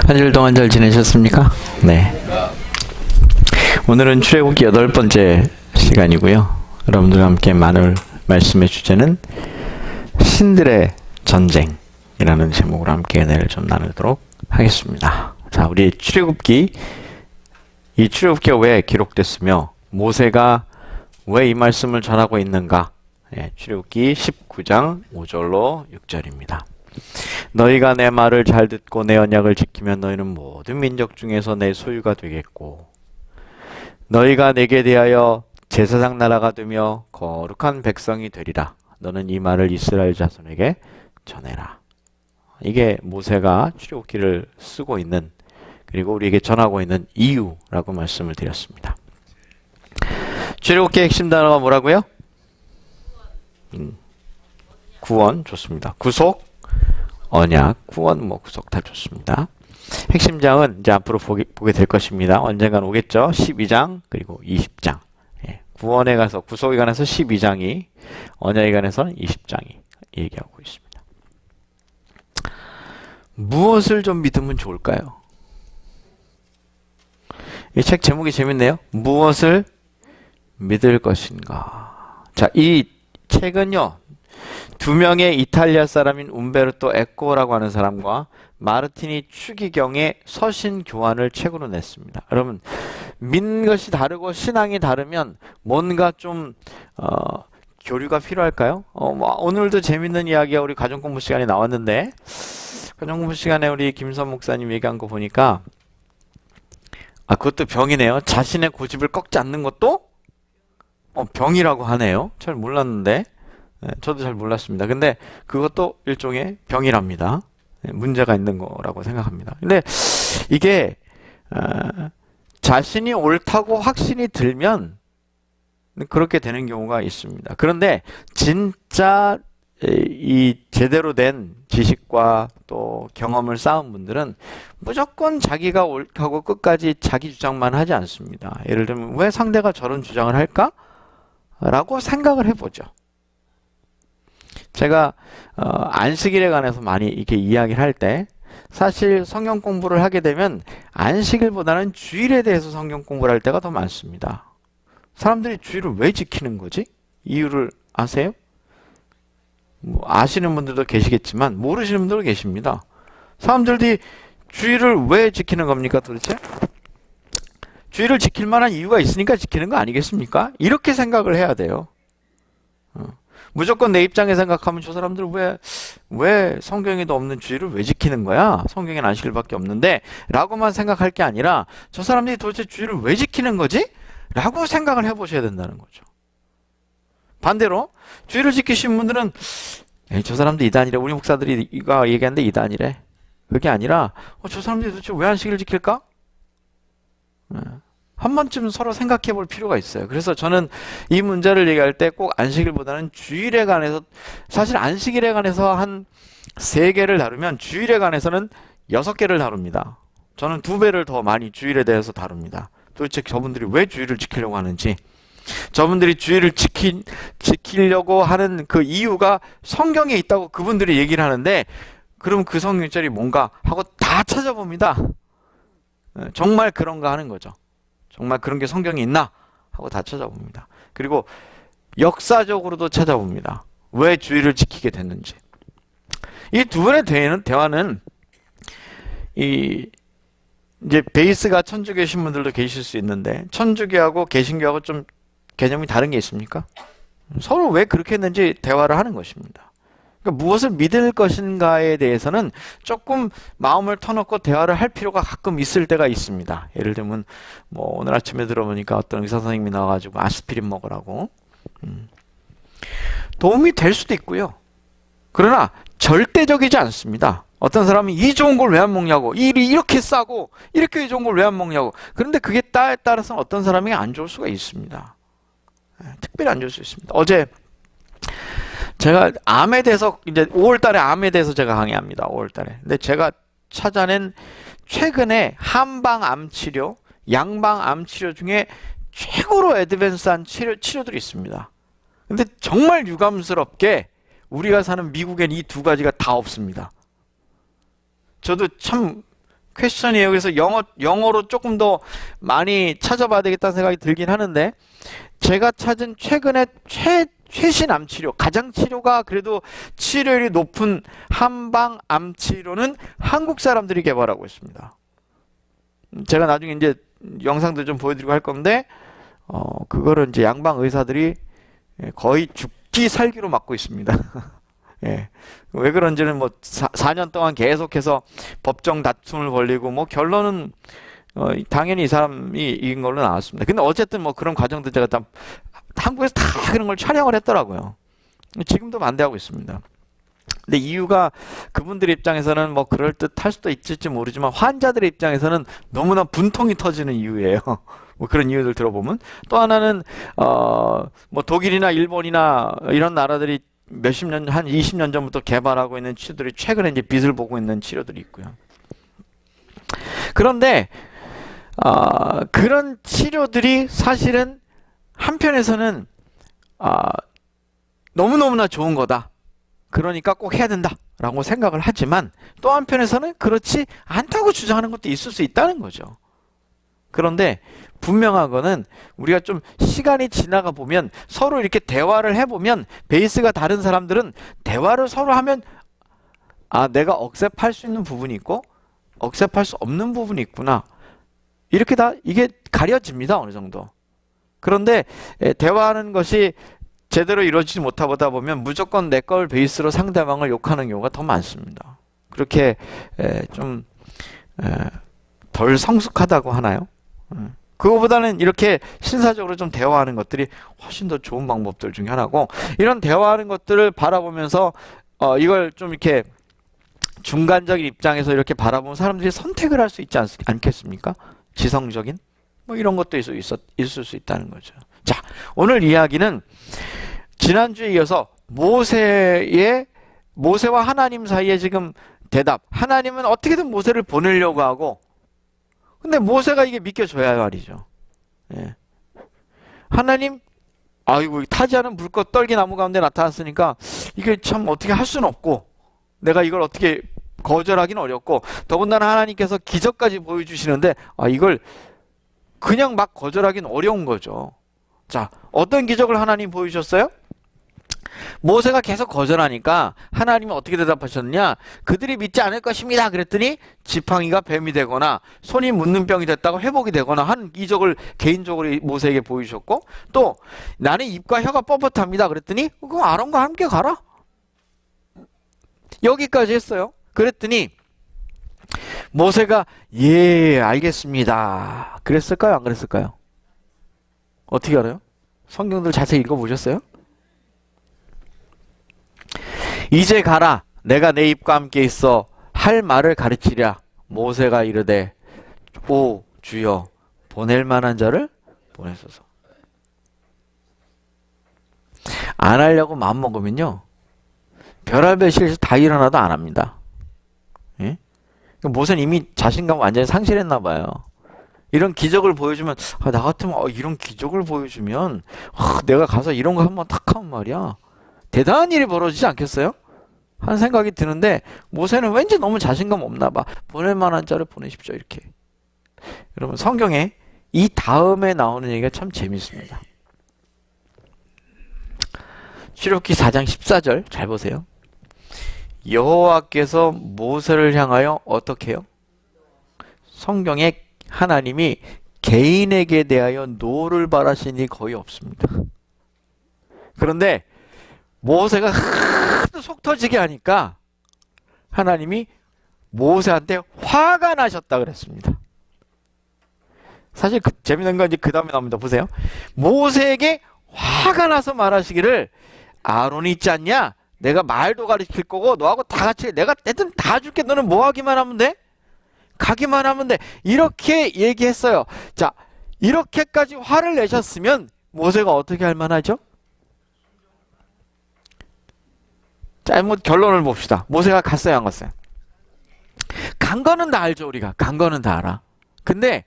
한 주일 동안 잘 지내셨습니까? 네. 오늘은 출애굽기 8번째 시간이고요. 여러분들과 함께 나눌 말씀의 주제는 신들의 전쟁이라는 제목으로 함께 은혜를 좀 나누도록 하겠습니다. 자, 우리 출애굽기, 이 출애굽기가 왜 기록됐으며 모세가 왜 이 말씀을 전하고 있는가? 출애굽기 19장 5절로 6절입니다. 너희가 내 말을 잘 듣고 내 언약을 지키면 너희는 모든 민족 중에서 내 소유가 되겠고 너희가 내게 대하여 제사장 나라가 되며 거룩한 백성이 되리라. 너는 이 말을 이스라엘 자손에게 전해라. 이게 모세가 출애굽기를 쓰고 있는, 그리고 우리에게 전하고 있는 이유라고 말씀을 드렸습니다. 출애굽기의 핵심 단어가 뭐라고요? 구원. 좋습니다. 구속, 언약, 구원, 구속 다 좋습니다. 핵심장은 이제 앞으로 보게 될 것입니다. 언젠간 오겠죠. 12장 그리고 20장. 구원에 가서, 구속에 관해서 12장이, 언약에 관해서는 20장이 얘기하고 있습니다. 무엇을 좀 믿으면 좋을까요? 이 책 제목이 재밌네요. 무엇을 믿을 것인가. 자, 이 책은요, 두 명의 이탈리아 사람인 움베르토 에코라고 하는 사람과 마르티니 추기경의 서신 교환을 책으로 냈습니다. 여러분, 믿는 것이 다르고 신앙이 다르면 뭔가 좀 교류가 필요할까요? 오늘도 재밌는 이야기가 우리 가정공부 시간에 나왔는데, 가정공부 시간에 우리 김선 목사님 얘기한 거 보니까 그것도 병이네요. 자신의 고집을 꺾지 않는 것도 병이라고 하네요. 잘 몰랐는데, 저도 잘 몰랐습니다. 근데 그것도 일종의 병이랍니다. 문제가 있는 거라고 생각합니다. 근데 이게 자신이 옳다고 확신이 들면 그렇게 되는 경우가 있습니다. 그런데 진짜 이 제대로 된 지식과 또 경험을 쌓은 분들은 무조건 자기가 옳다고 끝까지 자기 주장만 하지 않습니다. 예를 들면 왜 상대가 저런 주장을 할까? 라고 생각을 해보죠. 제가 안식일에 관해서 많이 이렇게 이야기를 할 때, 사실 성경 공부를 하게 되면 안식일보다는 주일에 대해서 성경 공부를 할 때가 더 많습니다. 사람들이 주일을 왜 지키는 거지? 이유를 아세요? 아시는 분들도 계시겠지만 모르시는 분들도 계십니다. 사람들이 주일을 왜 지키는 겁니까 도대체? 주일을 지킬 만한 이유가 있으니까 지키는 거 아니겠습니까? 이렇게 생각을 해야 돼요. 무조건 내 입장에 생각하면 저 사람들 왜 성경에도 없는 주일을 왜 지키는 거야? 성경엔 안식일밖에 없는데 라고만 생각할 게 아니라 저 사람들이 도대체 주일을 왜 지키는 거지? 라고 생각을 해보셔야 된다는 거죠. 반대로 주일을 지키신 분들은 저 사람들 이단이래, 우리 목사들이 이거 얘기하는데 이단이래, 그게 아니라 저 사람들이 도대체 왜 안식일을 지킬까? 한 번쯤 서로 생각해 볼 필요가 있어요. 그래서 저는 이 문제를 얘기할 때 꼭 안식일보다는 주일에 관해서, 사실 안식일에 관해서 한 3개를 다루면 주일에 관해서는 6개를 다룹니다. 저는 2배를 더 많이 주일에 대해서 다룹니다. 도대체 저분들이 왜 주일을 지키려고 하는지, 저분들이 주일을 지키려고 하는 그 이유가 성경에 있다고 그분들이 얘기를 하는데, 그럼 그 성경절이 뭔가 하고 다 찾아봅니다. 정말 그런가 하는 거죠. 정말 그런 게 성경에 있나 하고 다 찾아봅니다. 그리고 역사적으로도 찾아봅니다. 왜 주일을 지키게 됐는지. 이 두 분의 대화는 이제 베이스가 천주교 신분들도 계실 수 있는데, 천주교하고 개신교하고 좀 개념이 다른 게 있습니까? 서로 왜 그렇게 했는지 대화를 하는 것입니다. 그러니까 무엇을 믿을 것인가에 대해서는 조금 마음을 터놓고 대화를 할 필요가 가끔 있을 때가 있습니다. 예를 들면 오늘 아침에 들어보니까 어떤 의사 선생님이 나와가지고 아스피린 먹으라고, 도움이 될 수도 있고요. 그러나 절대적이지 않습니다. 어떤 사람이 이 좋은 걸 왜 안 먹냐고, 이 일이 이렇게 싸고 이렇게 좋은 걸 왜 안 먹냐고. 그런데 그게 때에 따라서는 어떤 사람이 안 좋을 수가 있습니다. 특별히 안 좋을 수 있습니다. 어제 제가 암에 대해서, 이제 5월달에 암에 대해서 제가 강의합니다. 5월달에. 근데 제가 찾아낸 최근에 한방 암 치료, 양방 암 치료 중에 최고로 애드밴스한 치료들이 있습니다. 근데 정말 유감스럽게 우리가 사는 미국엔 이 2가지가 다 없습니다. 저도 참 퀘스천이에요. 그래서 영어로 조금 더 많이 찾아봐야 되겠다는 생각이 들긴 하는데, 제가 찾은 최근에 최신 암 치료, 가장 치료가 그래도 치료율이 높은 한방 암 치료는 한국 사람들이 개발하고 있습니다. 제가 나중에 이제 영상도 좀 보여드리고 할 건데, 그거를 이제 양방 의사들이 거의 죽기 살기로 맞고 있습니다. 예. 왜 그런지는 뭐 4년 동안 계속해서 법정 다툼을 벌이고 뭐 결론은 당연히 이 사람이 이긴 걸로 나왔습니다. 근데 어쨌든 뭐 그런 과정도 제가 다 한국에서 다 그런 걸 촬영을 했더라고요. 지금도 반대하고 있습니다. 근데 이유가 그분들 입장에서는 뭐 그럴 듯 할 수도 있을지 모르지만 환자들의 입장에서는 너무나 분통이 터지는 이유예요. 뭐 그런 이유들 들어보면. 또 하나는 뭐 독일이나 일본이나 이런 나라들이 몇십 년, 한 20년 전부터 개발하고 있는 치료들이 최근에 이제 빛을 보고 있는 치료들이 있고요. 그런데 그런 치료들이 사실은 한편에서는 너무너무나 좋은 거다. 그러니까 꼭 해야 된다 라고 생각을 하지만 또 한편에서는 그렇지 않다고 주장하는 것도 있을 수 있다는 거죠. 그런데 분명한 거는 우리가 좀 시간이 지나가 보면 서로 이렇게 대화를 해보면 베이스가 다른 사람들은 대화를 서로 하면 내가 억셉할 수 있는 부분이 있고 억셉할 수 없는 부분이 있구나. 이렇게 다 이게 가려집니다. 어느 정도. 그런데 대화하는 것이 제대로 이루어지지 못하다 보면 무조건 내 걸 베이스로 상대방을 욕하는 경우가 더 많습니다. 그렇게 좀 덜 성숙하다고 하나요? 그거보다는 이렇게 신사적으로 좀 대화하는 것들이 훨씬 더 좋은 방법들 중에 하나고, 이런 대화하는 것들을 바라보면서 이걸 좀 이렇게 중간적인 입장에서 이렇게 바라보면 사람들이 선택을 할 수 있지 않겠습니까? 지성적인 뭐 이런 것도 있을 수 있다는 거죠. 자, 오늘 이야기는 지난주에 이어서 모세와 하나님 사이에 지금 대답. 하나님은 어떻게든 모세를 보내려고 하고, 근데 모세가 이게 믿겨줘야 말이죠. 예. 하나님, 아이고, 타지 않은 불꽃 떨기 나무 가운데 나타났으니까 이게 참 어떻게 할 수는 없고, 내가 이걸 어떻게 거절하기는 어렵고, 더군다나 하나님께서 기적까지 보여주시는데, 이걸 그냥 막 거절하기는 어려운 거죠. 자, 어떤 기적을 하나님 보여주셨어요? 모세가 계속 거절하니까 하나님은 어떻게 대답하셨느냐? 그들이 믿지 않을 것입니다. 그랬더니 지팡이가 뱀이 되거나 손이 묻는 병이 됐다고 회복이 되거나 한 이적을 개인적으로 모세에게 보여주셨고, 또 나는 입과 혀가 뻣뻣합니다. 그랬더니 그럼 아론과 함께 가라. 여기까지 했어요. 그랬더니 모세가 예, 알겠습니다. 그랬을까요? 안 그랬을까요? 어떻게 알아요? 성경들 자세히 읽어보셨어요? 이제 가라. 내가 내 입과 함께 있어 할 말을 가르치랴. 모세가 이르되 오 주여 보낼 만한 자를 보내소서. 안 하려고 마음먹으면요, 별의별 실수 다 일어나도 안 합니다. 예? 모세는 이미 자신감 완전히 상실했나 봐요. 이런 기적을 보여주면 나 같으면 이런 기적을 보여주면 내가 가서 이런 거 한번 탁 하면 말이야 대단한 일이 벌어지지 않겠어요? 하는 생각이 드는데, 모세는 왠지 너무 자신감 없나 봐. 보낼 만한 자를 보내십시오 이렇게. 여러분, 성경에 이 다음에 나오는 얘기가 참 재밌습니다. 출애굽기 4장 14절 잘 보세요. 여호와께서 모세를 향하여 어떻게 해요? 성경에 하나님이 개인에게 대하여 노를 바라신 일이 거의 없습니다. 그런데 모세가 하도 속 터지게 하니까 하나님이 모세한테 화가 나셨다 그랬습니다. 사실 재밌는 건 이제 그 다음에 나옵니다. 보세요. 모세에게 화가 나서 말하시기를 아론이 있지 않냐? 내가 말도 가르칠 거고 너하고 다 같이 내가 하여튼 다 줄게. 너는 뭐 하기만 하면 돼? 가기만 하면 돼. 이렇게 얘기했어요. 자, 이렇게까지 화를 내셨으면 모세가 어떻게 할 만하죠? 자, 뭐 결론을 봅시다. 모세가 갔어요, 안 갔어요? 간 거는 다 알죠, 우리가. 간 거는 다 알아. 근데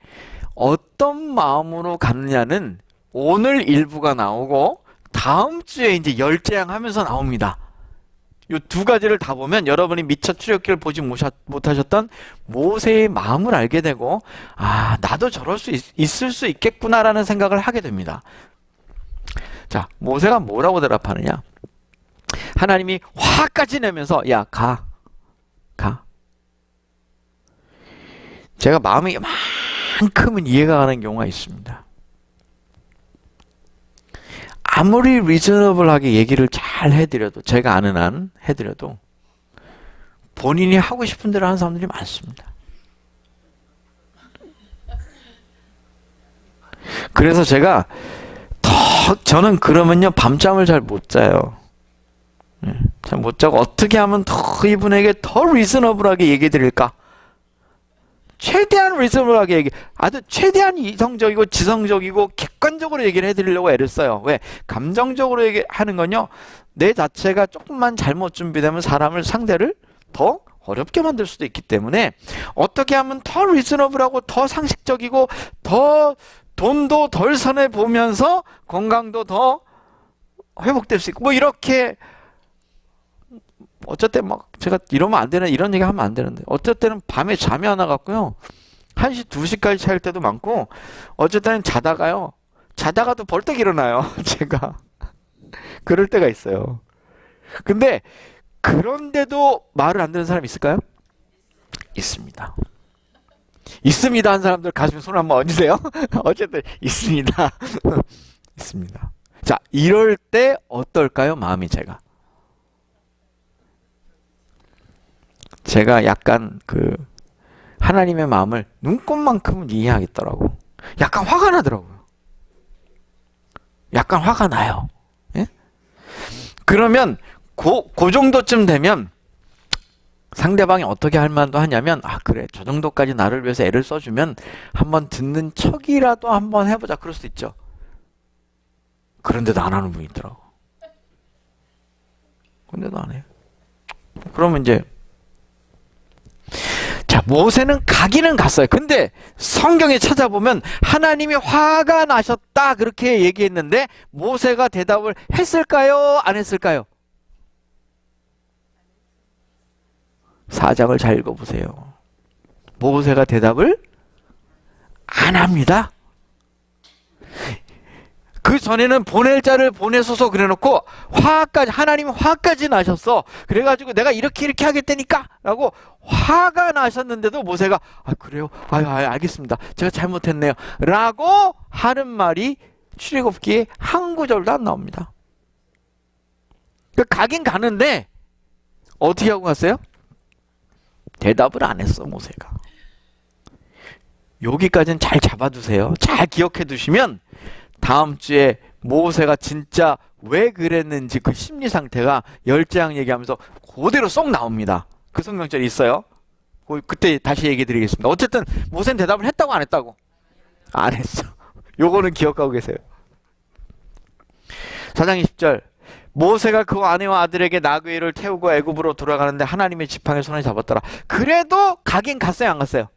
어떤 마음으로 갔느냐는 오늘 일부가 나오고 다음 주에 이제 열재앙 하면서 나옵니다. 이 두 가지를 다 보면 여러분이 미처 출애굽기를 보지 못하셨던 모세의 마음을 알게 되고, 아, 나도 저럴 수 있을 수 있겠구나라는 생각을 하게 됩니다. 자, 모세가 뭐라고 대답하느냐? 하나님이 화까지 내면서, 야, 가. 제가 마음이 이만큼은 이해가 가는 경우가 있습니다. 아무리 리저너블하게 얘기를 잘 해드려도, 제가 아는 한 해드려도 본인이 하고 싶은 대로 하는 사람들이 많습니다. 그래서 제가 저는 그러면요 밤잠을 잘 못 자요. 잘 못 자고 어떻게 하면 더 이분에게 더 리저너블하게 얘기 드릴까? 최대한 리저너블하게 아주 최대한 이성적이고 지성적이고 객관적으로 얘기를 해드리려고 애를 써요. 왜? 감정적으로 얘기하는 건요, 내 자체가 조금만 잘못 준비되면 상대를 더 어렵게 만들 수도 있기 때문에 어떻게 하면 더 리저너블하고 더 상식적이고 더 돈도 덜 손해 보면서 건강도 더 회복될 수 있고, 뭐 이렇게 어쨌든 막 제가 이러면 안 되는, 이런 얘기 하면 안 되는데, 어쨌든 밤에 잠이 안 와갖고요 1시 2시까지 잘 때도 많고, 어쨌든 자다가도 벌떡 일어나요. 제가 그럴 때가 있어요. 근데 그런데도 말을 안 듣는 사람이 있을까요? 있습니다. 있습니다 한 사람들 가슴에 손 한번 얹으세요. 어쨌든 있습니다. 있습니다. 자, 이럴 때 어떨까요? 마음이 제가 약간 하나님의 마음을 눈꽃만큼은 이해하겠더라고. 약간 화가 나더라고요. 약간 화가 나요. 예? 그러면 그 정도쯤 되면 상대방이 어떻게 할 만도 하냐면, 아 그래 저 정도까지 나를 위해서 애를 써주면 한번 듣는 척이라도 한번 해보자, 그럴 수 있죠. 그런데도 안 하는 분이 있더라고. 근데도 안 해요. 그러면 이제, 자, 모세는 가기는 갔어요. 근데 성경에 찾아보면 하나님이 화가 나셨다 그렇게 얘기했는데 모세가 대답을 했을까요? 안 했을까요? 4장을 잘 읽어보세요. 모세가 대답을 안 합니다. 그 전에는 보낼 자를 보내소서 그래놓고 하나님이 화까지 나셨어. 그래가지고 내가 이렇게 하겠다니까 라고 화가 나셨는데도 모세가, 아 그래요? 알겠습니다. 제가 잘못했네요 라고 하는 말이 출애굽기에 한 구절도 안 나옵니다. 그러니까 가긴 가는데 어떻게 하고 갔어요? 대답을 안 했어, 모세가. 여기까지는 잘 잡아두세요. 잘 기억해 두시면 다음 주에 모세가 진짜 왜 그랬는지 그 심리 상태가 10장 얘기하면서 그대로 쏙 나옵니다. 그 성경절이 있어요. 그때 다시 얘기 드리겠습니다. 어쨌든 모세는 대답을 했다고 안 했다고? 안 했어. 요거는 기억하고 계세요. 4장 20절, 모세가 그 아내와 아들에게 나귀를 태우고 애굽으로 돌아가는데 하나님의 지팡이에 손을 잡았더라. 그래도 가긴 갔어요, 안 갔어요?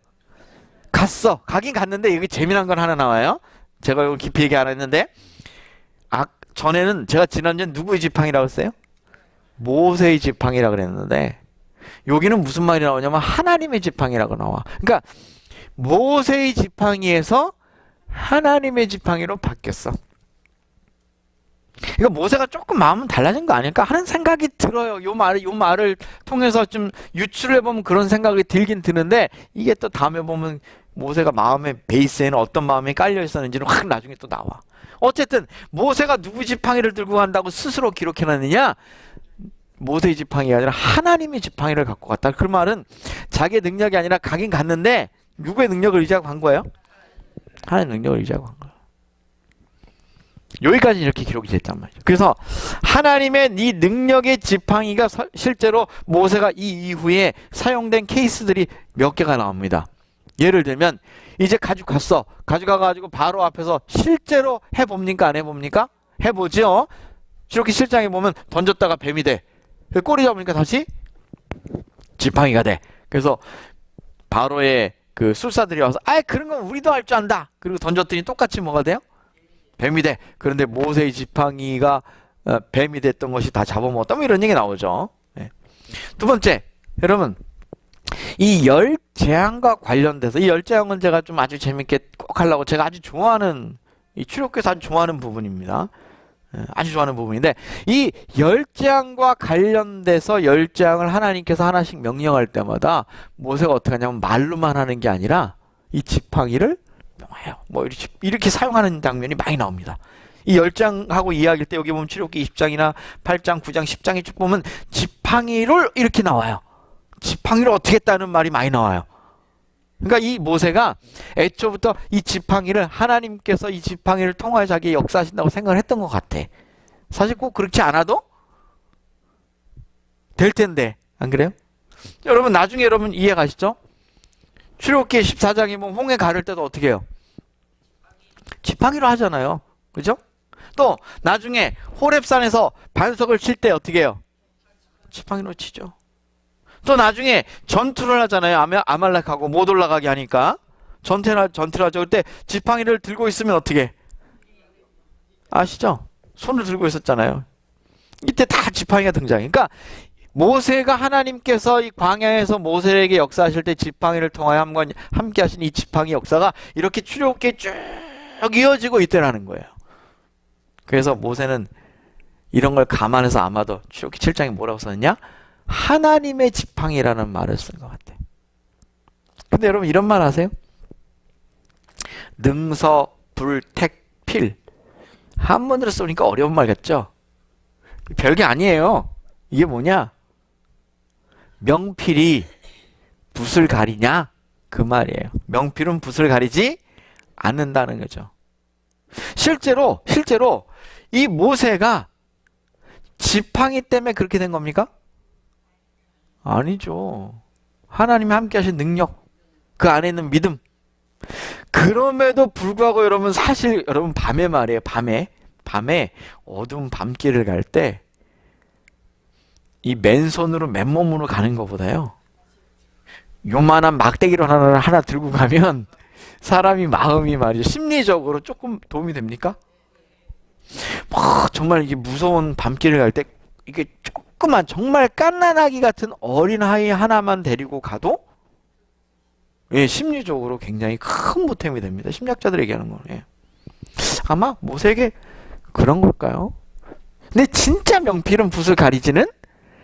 갔어. 가긴 갔는데 여기 재미난 건 하나 나와요. 제가 이거 깊이 얘기 안 했는데, 전에는 제가 지난주에 누구의 지팡이라고 했어요? 모세의 지팡이라고 그랬는데 여기는 무슨 말이 나오냐면 하나님의 지팡이라고 나와. 그러니까 모세의 지팡이에서 하나님의 지팡이로 바뀌었어. 그러니까 모세가 조금 마음은 달라진 거 아닐까 하는 생각이 들어요. 요 말을 통해서 좀 유추를 해보면 그런 생각이 들긴 드는데, 이게 또 다음에 보면 모세가 마음의 베이스에는 어떤 마음이 깔려 있었는지는 확 나중에 또 나와. 어쨌든 모세가 누구 지팡이를 들고 간다고 스스로 기록해놨느냐? 모세의 지팡이가 아니라 하나님의 지팡이를 갖고 갔다. 그 말은 자기의 능력이 아니라 가긴 갔는데 누구의 능력을 의지하고 간 거예요? 하나님의 능력을 의지하고 간 거예요. 여기까지 이렇게 기록이 됐단 말이죠. 그래서 하나님의 이 능력의 지팡이가 실제로 모세가 이 이후에 사용된 케이스들이 몇 개가 나옵니다. 예를 들면 이제 가져갔어. 가져가가지고 바로 앞에서 실제로 해봅니까? 안 해봅니까? 해보죠. 이렇게 실장에 보면 던졌다가 뱀이 돼. 꼬리 잡으니까 다시 지팡이가 돼. 그래서 바로의 그 술사들이 와서 그런 건 우리도 할 줄 안다. 그리고 던졌더니 똑같이 뭐가 돼요? 뱀이 돼. 그런데 모세의 지팡이가 뱀이 됐던 것이 다 잡아먹었다. 뭐 이런 얘기 나오죠. 예. 두 번째, 여러분, 이 열 재앙과 관련돼서, 이 열 재앙은 제가 좀 아주 재밌게 꼭 하려고 제가 아주 좋아하는, 이 출애굽기에서 아주 좋아하는 부분입니다. 아주 좋아하는 부분인데, 이 열 재앙과 관련돼서 열 재앙을 하나님께서 하나씩 명령할 때마다 모세가 어떻게 하냐면 말로만 하는 게 아니라 이 지팡이를 명해요. 뭐 이렇게 사용하는 장면이 많이 나옵니다. 이 10장하고 이야기할 때 여기 보면 출애굽기 20장이나 8장, 9장, 10장에 쭉 보면 지팡이를 이렇게 나와요. 지팡이를 어떻게 했다는 말이 많이 나와요. 그러니까 이 모세가 애초부터 이 지팡이를 하나님께서 이 지팡이를 통하여 자기 역사하신다고 생각을 했던 것 같아. 사실 꼭 그렇지 않아도 될 텐데 안 그래요? 여러분 나중에 여러분 이해 가시죠? 출애굽기 14장에 보면 홍해 가를 때도 어떻게 해요? 지팡이로 하잖아요. 그죠? 또 나중에 호렙산에서 반석을 칠 때 어떻게 해요? 지팡이로 치죠. 또 나중에 전투를 하잖아요. 아말렉하고 못 올라가게 하니까 전투를 하죠. 그때 지팡이를 들고 있으면 어떻게? 아시죠? 손을 들고 있었잖아요. 이때 다 지팡이가 등장해. 그러니까 모세가 하나님께서 이 광야에서 모세에게 역사하실 때 지팡이를 통하여 함께 하신 이 지팡이 역사가 이렇게 출애굽기에 쭉 이어지고 있더라는 거예요. 그래서 모세는 이런 걸 감안해서 아마도 출애굽기 7장에 뭐라고 썼느냐? 하나님의 지팡이라는 말을 쓴 것 같아. 근데 여러분 이런 말 아세요? 능서, 불, 택, 필. 한문으로 쓰니까 어려운 말 같죠? 별게 아니에요. 이게 뭐냐? 명필이 붓을 가리냐? 그 말이에요. 명필은 붓을 가리지 않는다는 거죠. 실제로 이 모세가 지팡이 때문에 그렇게 된 겁니까? 아니죠. 하나님이 함께 하신 능력, 그 안에 있는 믿음. 그럼에도 불구하고 여러분 사실 여러분 밤에 말이에요. 밤에 어두운 밤길을 갈 때 이 맨손으로 맨몸으로 가는 것보다요. 요만한 막대기로 하나 들고 가면 사람이 마음이 말이죠. 심리적으로 조금 도움이 됩니까? 정말 이게 무서운 밤길을 갈 때 이게 조그만 정말 갓난아기 같은 어린아이 하나만 데리고 가도 예, 심리적으로 굉장히 큰 보탬이 됩니다. 심리학자들이 얘기하는 거예요. 예. 아마 모세에게 그런 걸까요? 근데 진짜 명필은 붓을 가리지는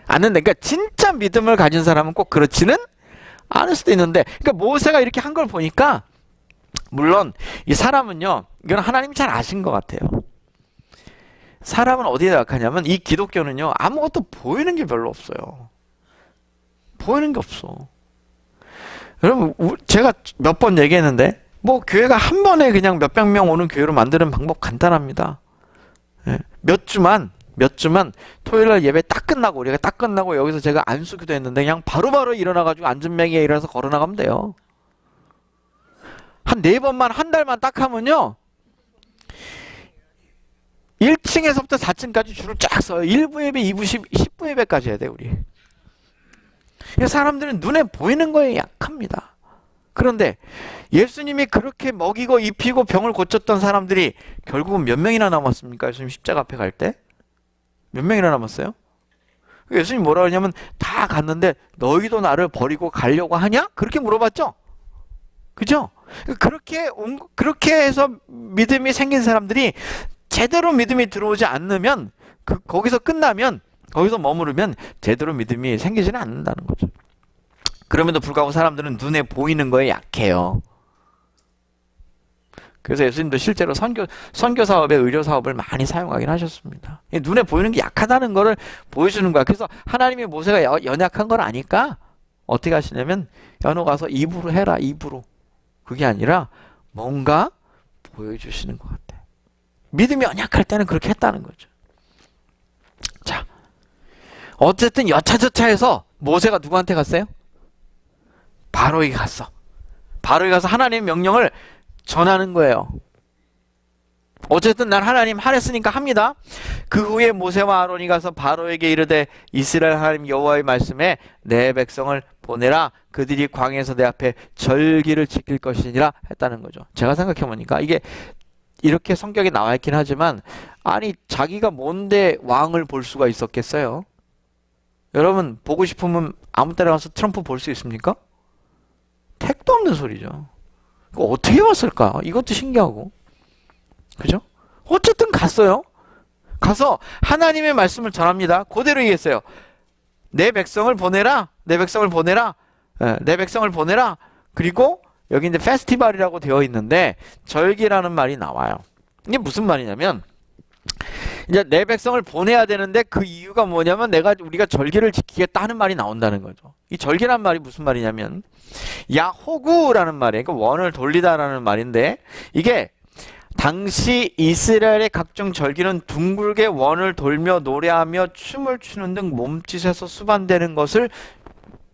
않는데, 그러니까 진짜 믿음을 가진 사람은 꼭 그렇지는 않을 수도 있는데, 그러니까 모세가 이렇게 한 걸 보니까 물론 이 사람은요, 이건 하나님이 잘 아신 것 같아요. 사람은 어디에 약하냐면 이 기독교는요, 아무것도 보이는 게 별로 없어요. 보이는 게 없어. 여러분 제가 몇 번 얘기했는데 뭐 교회가 한 번에 그냥 몇백 명 오는 교회로 만드는 방법 간단합니다. 예, 몇 주만 토요일날 예배 딱 끝나고 여기서 제가 안수 기도했는데 그냥 바로바로 일어나가지고 앉은 명에 일어나서 걸어나가면 돼요. 한 4번만 한 달만 딱 하면요 1층에서부터 4층까지 줄을 쫙 서요. 1부 예배, 2부 10부 예배까지 해야 돼 우리. 사람들은 눈에 보이는 거에 약합니다. 그런데 예수님이 그렇게 먹이고 입히고 병을 고쳤던 사람들이 결국은 몇 명이나 남았습니까? 예수님 십자가 앞에 갈 때? 몇 명이나 남았어요? 예수님 뭐라 그러냐면 다 갔는데 너희도 나를 버리고 가려고 하냐? 그렇게 물어봤죠? 그죠? 그렇게 해서 믿음이 생긴 사람들이 제대로 믿음이 들어오지 않으면 거기서 끝나면 거기서 머무르면 제대로 믿음이 생기지는 않는다는 거죠. 그럼에도 불구하고 사람들은 눈에 보이는 거에 약해요. 그래서 예수님도 실제로 선교 사업에 의료 사업을 많이 사용하긴 하셨습니다. 눈에 보이는 게 약하다는 거를 보여주는 거야. 그래서 하나님이 모세가 연약한 걸 아니까 어떻게 하시냐면 연호 가서 입으로 해라. 입으로. 그게 아니라 뭔가 보여주시는 것 같아. 믿음이 연약할 때는 그렇게 했다는 거죠. 자, 어쨌든 여차저차해서 모세가 누구한테 갔어요? 바로에게 갔어. 바로에 가서 하나님의 명령을 전하는 거예요. 어쨌든 난 하나님 하랬으니까 합니다. 그 후에 모세와 아론이 가서 바로에게 이르되 이스라엘 하나님 여호와의 말씀에 내 백성을 보내라. 그들이 광야에서 내 앞에 절기를 지킬 것이니라 했다는 거죠. 제가 생각해 보니까 이게 이렇게 성경에 나와 있긴 하지만 아니 자기가 뭔데 왕을 볼 수가 있었겠어요? 여러분 보고 싶으면 아무 때나 가서 트럼프 볼 수 있습니까? 택도 없는 소리죠. 이거 어떻게 왔을까? 이것도 신기하고. 그죠? 어쨌든 갔어요. 가서 하나님의 말씀을 전합니다. 그대로 얘기했어요. 내 백성을 보내라. 내 백성을 보내라. 내 백성을 보내라. 그리고 여기 이제 페스티벌이라고 되어 있는데 절기라는 말이 나와요. 이게 무슨 말이냐면 이제 내 백성을 보내야 되는데 그 이유가 뭐냐면 우리가 절기를 지키겠다 하는 말이 나온다는 거죠. 이 절기란 말이 무슨 말이냐면 야호구라는 말이에요. 그러니까 원을 돌리다라는 말인데 이게 당시 이스라엘의 각종 절기는 둥글게 원을 돌며 노래하며 춤을 추는 등 몸짓에서 수반되는 것을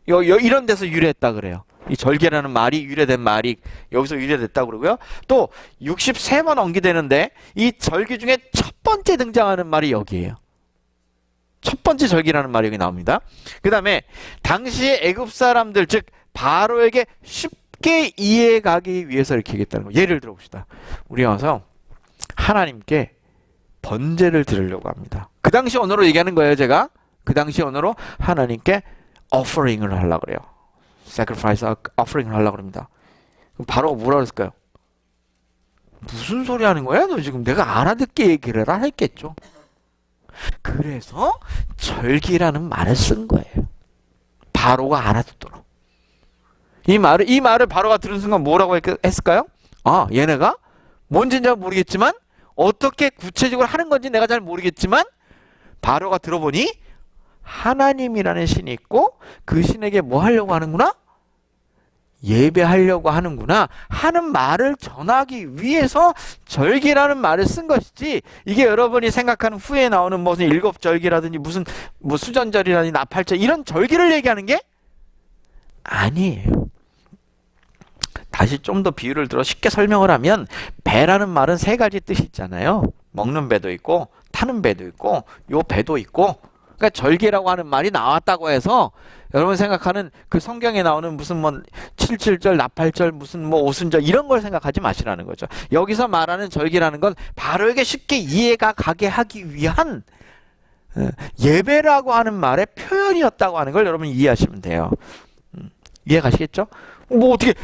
이런 데서 유래했다 그래요. 이 절개라는 말이 유래된 말이 여기서 유래됐다고 그러고요. 또 63번 언기되는데 이 절기 중에 첫 번째 등장하는 말이 여기에요. 첫 번째 절기라는 말이 여기 나옵니다. 그 다음에 당시의 애굽 사람들 즉 바로에게 쉽게 이해가기 위해서 이렇게 얘기했다는 거예요. 예를 들어봅시다. 우리 와서 하나님께 번제를 드리려고 합니다. 그 당시 언어로 얘기하는 거예요. 제가 그 당시 언어로 하나님께 offering을 하려고 그래요. sacrifice offering을 하려고 합니다. 그럼 바로 뭐라 그랬을까요? 무슨 소리 하는 거야? 너 지금 내가 알아듣게 얘기를 하라 했겠죠. 그래서 절기라는 말을 쓴 거예요. 바로가 알아듣도록. 이 말을 바로가 들은 순간 뭐라고 했을까요? 아, 얘네가 뭔지 잘 모르겠지만 어떻게 구체적으로 하는 건지 내가 잘 모르겠지만 바로가 들어보니 하나님이라는 신이 있고 그 신에게 뭐 하려고 하는구나? 예배하려고 하는구나 하는 말을 전하기 위해서 절기라는 말을 쓴 것이지 이게 여러분이 생각하는 후에 나오는 무슨 일곱절기라든지 무슨 뭐 수전절이라든지 나팔절 이런 절기를 얘기하는 게 아니에요. 다시 좀 더 비유를 들어 쉽게 설명을 하면 배라는 말은 세 가지 뜻이 있잖아요. 먹는 배도 있고 타는 배도 있고 요 배도 있고 그러니까 절기라고 하는 말이 나왔다고 해서 여러분 생각하는 그 성경에 나오는 무슨 뭐 77절, 나팔절, 무슨 뭐 오순절 이런 걸 생각하지 마시라는 거죠. 여기서 말하는 절기라는 건 바로에게 쉽게 이해가 가게 하기 위한 예배라고 하는 말의 표현이었다고 하는 걸 여러분 이해하시면 돼요. 이해 가시겠죠? 뭐 어떻게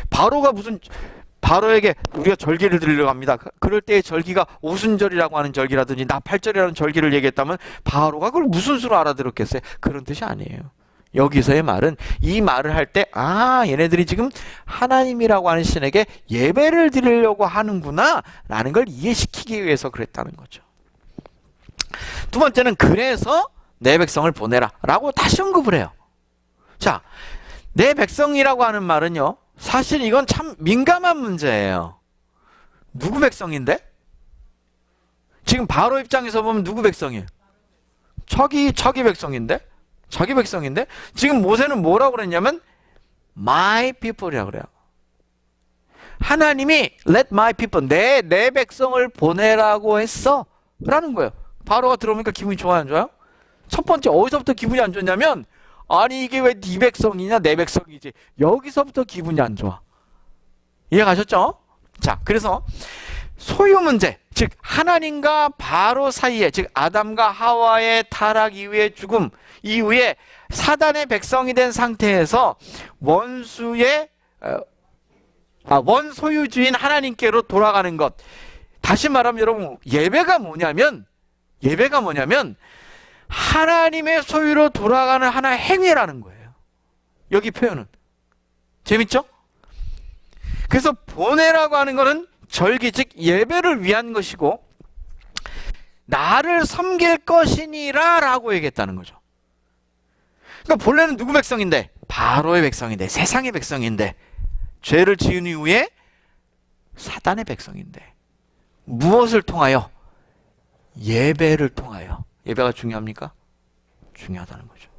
바로에게 우리가 절기를 드리려고 합니다. 그럴 때의 절기가 오순절이라고 하는 절기라든지 나팔절이라는 절기를 얘기했다면 바로가 그걸 무슨 수로 알아들었겠어요? 그런 뜻이 아니에요. 여기서의 말은 이 말을 할 때 얘네들이 지금 하나님이라고 하는 신에게 예배를 드리려고 하는구나 라는 걸 이해시키기 위해서 그랬다는 거죠. 두 번째는 그래서 내 백성을 보내라 라고 다시 언급을 해요. 자, 내 백성이라고 하는 말은요 사실 이건 참 민감한 문제예요. 누구 백성인데? 지금 바로 입장에서 보면 누구 백성이에요? 자기 백성인데? 자기 백성인데? 지금 모세는 뭐라고 그랬냐면 my people이라고 그래요. 하나님이 let my people 내 백성을 보내라고 했어 라는 거예요. 바로가 들어오니까 기분이 좋아요 안 좋아요? 첫 번째 어디서부터 기분이 안 좋냐면 아니 이게 왜 네 백성이냐 내 백성이지 여기서부터 기분이 안 좋아. 이해 가셨죠? 자, 그래서 소유 문제 즉 하나님과 바로 사이에 즉 아담과 하와의 타락 이후의 죽음 이후에 사단의 백성이 된 상태에서 원소유주인 하나님께로 돌아가는 것. 다시 말하면 여러분 예배가 뭐냐면 하나님의 소유로 돌아가는 하나의 행위라는 거예요. 여기 표현은. 재밌죠? 그래서 보내라고 하는 것은 절기 즉 예배를 위한 것이고 나를 섬길 것이니라 라고 얘기했다는 거죠. 그러니까 본래는 누구 백성인데? 바로의 백성인데 세상의 백성인데 죄를 지은 이후에 사단의 백성인데 무엇을 통하여? 예배를 통하여. 예배가 중요합니까? 중요하다는 거죠.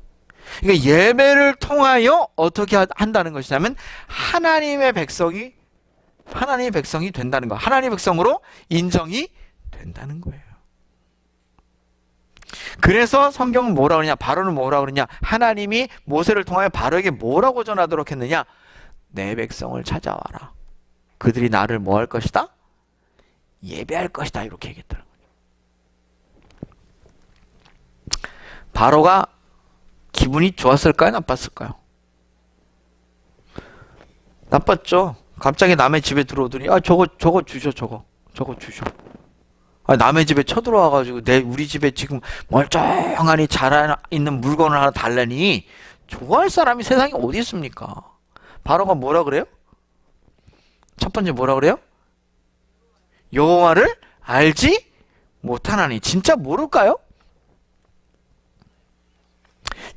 그러니까 예배를 통하여 어떻게 한다는 것이냐면 하나님의 백성이 된다는 거. 하나님의 백성으로 인정이 된다는 거예요. 그래서 성경은 뭐라고 그러냐? 바로는 뭐라고 그러냐? 하나님이 모세를 통하여 바로에게 뭐라고 전하도록 했느냐? 내 백성을 찾아와라. 그들이 나를 뭐 할 것이다? 예배할 것이다. 이렇게 얘기했다는 거예요. 바로가 기분이 좋았을까요? 나빴을까요? 나빴죠. 갑자기 남의 집에 들어오더니 저거 주셔. 저거 주셔. 남의 집에 쳐들어와가지고 우리 집에 지금 멀쩡하니 잘 있는 물건을 하나 달라니 좋아할 사람이 세상에 어디 있습니까? 바로가 뭐라 그래요? 첫 번째 뭐라 그래요? 여호와를 알지 못하나니. 진짜 모를까요?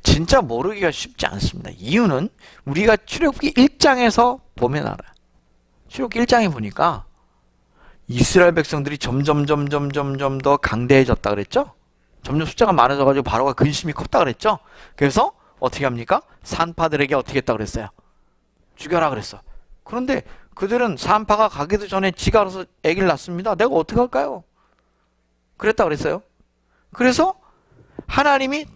진짜 모르기가 쉽지 않습니다. 이유는 우리가 출애굽기 1장에서 보면 알아요. 출애굽기 1장에 보니까 이스라엘 백성들이 점점 더 강대해졌다 그랬죠? 점점 숫자가 많아져가지고 바로가 근심이 컸다 그랬죠? 그래서 어떻게 합니까? 산파들에게 어떻게 했다 그랬어요? 죽여라 그랬어. 그런데 그들은 산파가 가기도 전에 지가 알아서 아기를 낳습니다. 내가 어떻게 할까요? 그랬다 그랬어요. 그래서 하나님이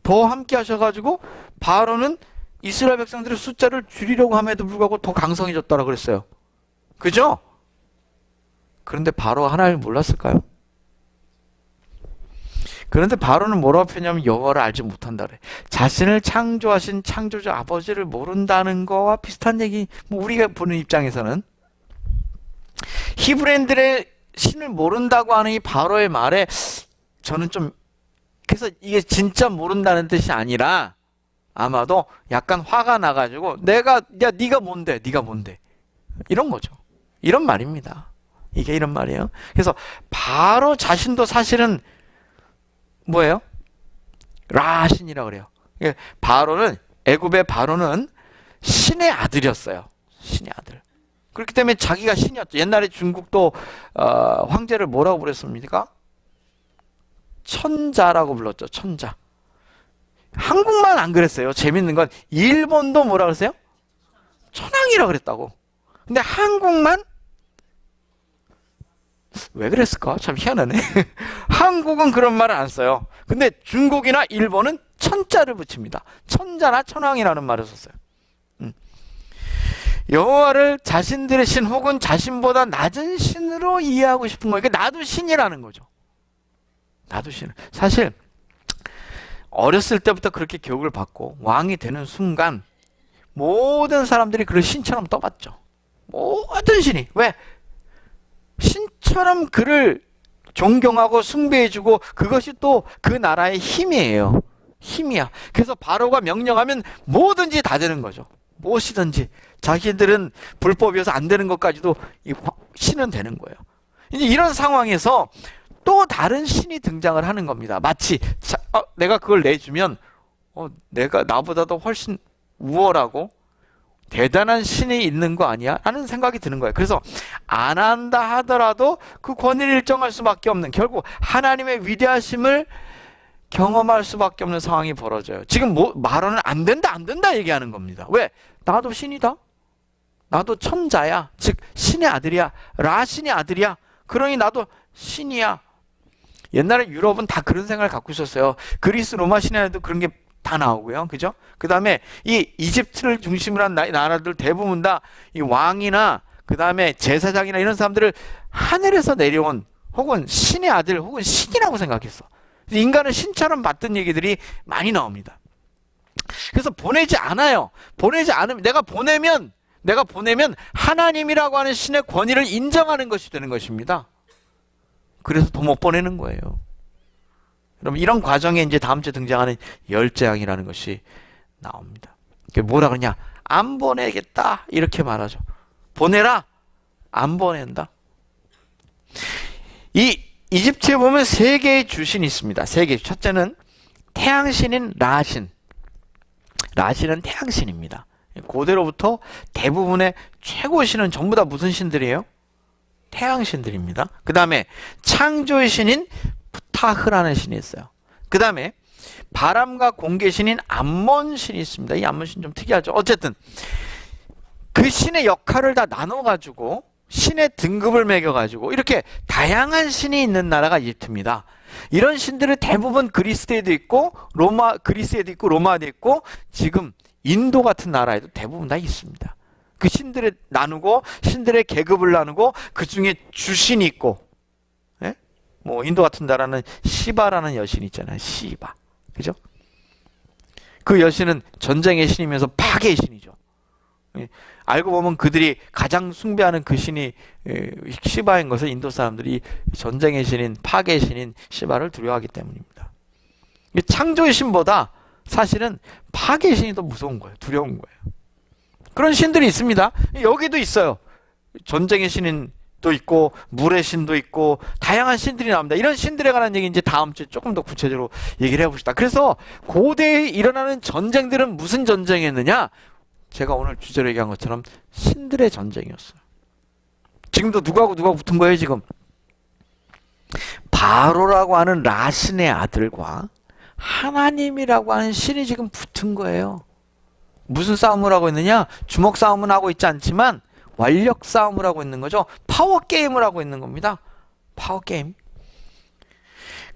더 함께 하셔가지고 바로는 이스라엘 백성들의 숫자를 줄이려고 함에도 불구하고 더 강성해졌다고 그랬어요. 그죠? 그런데 바로 하나님을 몰랐을까요? 그런데 바로는 뭐라고 표현하면 여호와를 알지 못한다 그래. 자신을 창조하신 창조주 아버지를 모른다는 거와 비슷한 얘기. 우리가 보는 입장에서는 히브리인들의 신을 모른다고 하는 이 바로의 말에 저는 좀, 그래서 이게 진짜 모른다는 뜻이 아니라 아마도 약간 화가 나가지고 네가 뭔데? 이런 거죠. 이런 말입니다. 이게 이런 말이에요. 그래서 바로 자신도 사실은 뭐예요? 라신이라고 그래요. 바로는, 애굽의 바로는 신의 아들이었어요. 신의 아들. 그렇기 때문에 자기가 신이었죠. 옛날에 중국도 황제를 뭐라고 부르셨습니까? 천자라고 불렀죠. 천자. 한국만 안 그랬어요. 재밌는 건 일본도 뭐라 그랬어요? 천황이라고 그랬다고. 근데 한국만 왜 그랬을까? 참 희한하네. 한국은 그런 말을 안 써요. 근데 중국이나 일본은 천자를 붙입니다. 천자나 천황이라는 말을 썼어요. 여호와를 자신들의 신 혹은 자신보다 낮은 신으로 이해하고 싶은 거예요. 그러니까 나도 신이라는 거죠. 나도 신. 사실 어렸을 때부터 그렇게 교육을 받고 왕이 되는 순간 모든 사람들이 그를 신처럼 떠봤죠. 모든 신이. 왜? 신처럼 그를 존경하고 숭배해주고 그것이 또 그 나라의 힘이에요. 힘이야. 그래서 바로가 명령하면 뭐든지 다 되는 거죠. 무엇이든지. 자기들은 불법이어서 안 되는 것까지도 신은 되는 거예요. 이제 이런 상황에서 또 다른 신이 등장을 하는 겁니다. 마치 내가 그걸 내주면 내가 나보다도 훨씬 우월하고 대단한 신이 있는 거 아니야? 라는 생각이 드는 거예요. 그래서 안 한다 하더라도 그 권위를 일정할 수밖에 없는, 결국 하나님의 위대하심을 경험할 수밖에 없는 상황이 벌어져요. 지금 바로는 안 된다 얘기하는 겁니다. 왜? 나도 신이다. 나도 천자야. 즉 신의 아들이야. 라신의 아들이야. 그러니 나도 신이야. 옛날에 유럽은 다 그런 생각을 갖고 있었어요. 그리스 로마 신화에도 그런 게 다 나오고요. 그죠? 그 다음에 이 이집트를 중심으로 한 나라들 대부분 다 이 왕이나 그 다음에 제사장이나 이런 사람들을 하늘에서 내려온 혹은 신의 아들 혹은 신이라고 생각했어. 인간은 신처럼 봤던 얘기들이 많이 나옵니다. 그래서 보내지 않아요. 보내지 않으면 내가 보내면 하나님이라고 하는 신의 권위를 인정하는 것이 되는 것입니다. 그래서 더 못 보내는 거예요. 그럼 이런 과정에 이제 다음 주에 등장하는 열재앙이라는 것이 나옵니다. 뭐라 그러냐? 안 보내겠다 이렇게 말하죠. 보내라. 안 보낸다. 이 이집트에 보면 세 개의 주신이 있습니다. 세 개. 첫째는 태양신인 라신. 라신은 태양신입니다. 고대로부터 대부분의 최고신은 전부 다 무슨 신들이에요? 태양신들입니다. 그 다음에 창조의 신인 푸타흐라는 신이 있어요. 그 다음에 바람과 공개 신인 암몬 신이 있습니다. 이 암몬 신 좀 특이하죠. 어쨌든 그 신의 역할을 다 나눠가지고 신의 등급을 매겨가지고 이렇게 다양한 신이 있는 나라가 이집트입니다. 이런 신들은 대부분 그리스에도 있고 로마에도 있고 지금 인도 같은 나라에도 대부분 다 있습니다. 그 신들을 나누고 신들의 계급을 나누고 그 중에 주신이 있고, 예? 인도 같은 나라는 시바라는 여신이 있잖아요. 시바, 그죠? 그 여신은 전쟁의 신이면서 파괴의 신이죠. 알고 보면 그들이 가장 숭배하는 그 신이 시바인 것을 인도 사람들이 전쟁의 신인 파괴의 신인 시바를 두려워하기 때문입니다. 창조의 신보다 사실은 파괴의 신이 더 무서운 거예요. 두려운 거예요. 그런 신들이 있습니다. 여기도 있어요. 전쟁의 신도 있고 물의 신도 있고 다양한 신들이 나옵니다. 이런 신들에 관한 얘기 이제 다음 주에 조금 더 구체적으로 얘기를 해봅시다. 그래서 고대에 일어나는 전쟁들은 무슨 전쟁이었느냐? 제가 오늘 주제로 얘기한 것처럼 신들의 전쟁이었어요. 지금도 누구하고 누가 붙은 거예요, 지금? 바로라고 하는 라신의 아들과 하나님이라고 하는 신이 지금 붙은 거예요. 무슨 싸움을 하고 있느냐? 주먹 싸움은 하고 있지 않지만 완력 싸움을 하고 있는 거죠. 파워 게임을 하고 있는 겁니다. 파워 게임.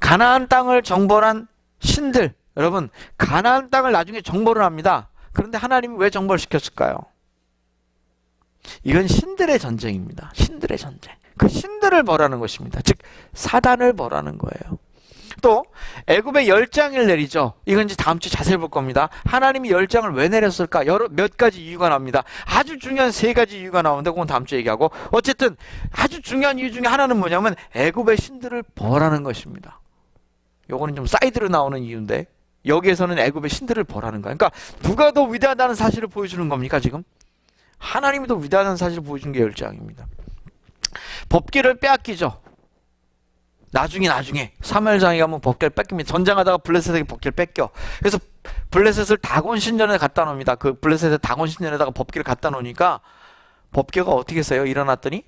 가나안 땅을 정벌한 신들. 여러분, 가나안 땅을 나중에 정벌을 합니다. 그런데 하나님이 왜 정벌시켰을까요? 이건 신들의 전쟁입니다. 신들의 전쟁. 그 신들을 벌하는 것입니다. 즉 사단을 벌하는 거예요. 또 애굽에 열장을 내리죠. 이건 이제 다음 주에 자세히 볼 겁니다. 하나님이 열장을 왜 내렸을까? 몇 가지 이유가 나옵니다. 아주 중요한 3가지 이유가 나오는데 그건 다음 주에 얘기하고, 어쨌든 아주 중요한 이유 중에 하나는 뭐냐면 애굽의 신들을 벌하는 것입니다. 요거는 좀 사이드로 나오는 이유인데 여기에서는 애굽의 신들을 벌하는 거야. 그러니까 누가 더 위대하다는 사실을 보여주는 겁니까 지금? 하나님이 더 위대하다는 사실을 보여주는 게 열장입니다. 법궤를 빼앗기죠. 나중에 사무엘장에 가면 법궤를 뺏깁니다. 전쟁하다가 블레셋에게 법궤를 뺏겨. 그래서 블레셋을 다곤 신전에 갖다 놓습니다. 그 블레셋의 다곤 신전에다가 법궤를 갖다 놓으니까 법궤가 어떻게 했어요? 일어났더니